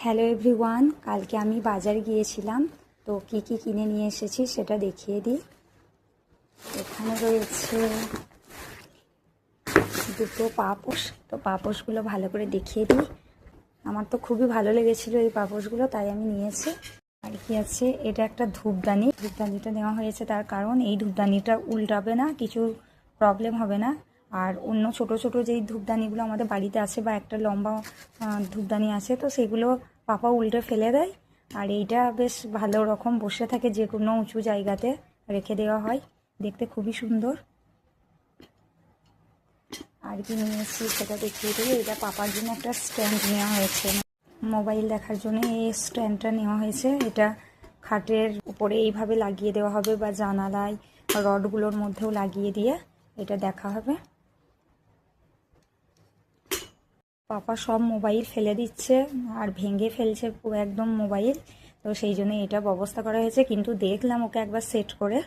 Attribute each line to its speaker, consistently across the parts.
Speaker 1: Hello everyone, কালকে আমি বাজারে গিয়েছিলাম। তো কি কি কিনে নিয়ে এসেছি সেটা দেখিয়ে দিই। এখানে রয়েছে দুটো পাপোশ। তো পাপোশগুলো ভালো করে দেখিয়ে দিই। আমার তো খুবই ভালো লেগেছিলো এই পাপোশগুলো, তাই আমি নিয়েছি। আর কি আছে, এটা একটা ধূপদানি। ধূপদানিটা নেওয়া হয়েছে তার কারণ এই ধূপদানিটা উল্টাবে না, কিছু প্রবলেম হবে না। আর অন্য ছোট ছোট যেই ধূপদানিগুলো আমাদের বাড়িতে আছে বা একটা লম্বা ধূপদানি আছে, তো সেগুলো পাপা উল্টে ফেলে দেয়। আর এইটা বেশ ভালো রকম বসে থাকে, যে কোনো উঁচু জায়গাতে রেখে দেওয়া হয়, দেখতে খুবই সুন্দর। আর কি নিয়েছি সেটা দেখিয়ে দিই। এটা পাপার জন্য একটা স্ট্যান্ড নেওয়া হয়েছে, মোবাইল দেখার জন্য এই স্ট্যান্ডটা নেওয়া হয়েছে। এটা খাটের উপরে এইভাবে লাগিয়ে দেওয়া হবে বা জানালায় রডগুলোর মধ্যেও লাগিয়ে দিয়ে এটা দেখা হবে। পাপা সব মোবাইল ফেলে দিচ্ছে আর ভেঙে ফেলছে পুরো একদম মোবাইল। তো সেই জন্য এটা ব্যবস্থা করা হয়েছে, কিন্তু দেখলাম ওকে একবার সেট করে,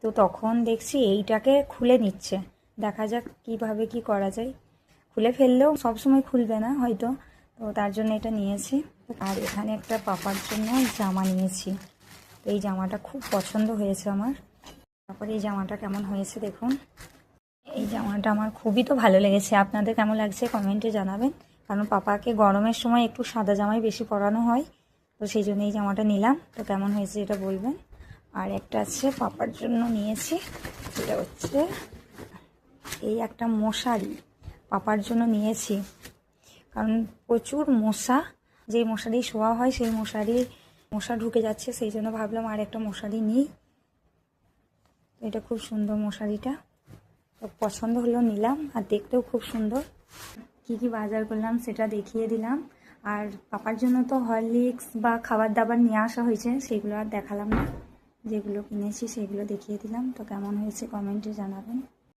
Speaker 1: তো তখন দেখছি এইটাকে খুলে নিচ্ছে। দেখা যাক কিভাবে কি করা যায়। খুলে ফেললেও সবসময় খুলবে না হয়তো, তো তার জন্য এটা নিয়েছি। আর এখানে একটা পাপার জন্য জামা নিয়েছি। এই জামাটা খুব পছন্দ হয়েছে আমার। তারপরে এই জামাটা কেমন হয়েছে দেখুন। এই জামাটা আমার খুবই তো ভালো লেগেছে, আপনাদের কেমন লাগছে কমেন্টে জানাবেন। কারণ পাপাকে গরমের সময় একটু সাদা জামাই বেশি পরানো হয়, তো সেই জন্য এই জামাটা নিলাম। তো কেমন হয়েছে এটা বলবেন। আর একটা আছে পাপার জন্য নিয়েছি, সেটা হচ্ছে এই একটা মশারি পাপার জন্য নিয়েছি। কারণ প্রচুর মশা, যেই মশারি শোয়া হয় সেই মশা ঢুকে যাচ্ছে, সেই জন্য ভাবলাম আর একটা মশারি নিই। এটা খুব সুন্দর মশারিটা, তো পছন্দ হলো নিলাম। আর দেখতেও খুব সুন্দর। কি কি বাজার করলাম সেটা দেখিয়ে দিলাম। আর পাপার জন্য তো হরলিক্স বা খাবার দাবার নিয়ে আসা হয়েছে, সেগুলো আর দেখালাম না। যেগুলো কিনেছি সেগুলো দেখিয়ে দিলাম। তো কেমন হয়েছে কমেন্টে জানাবেন।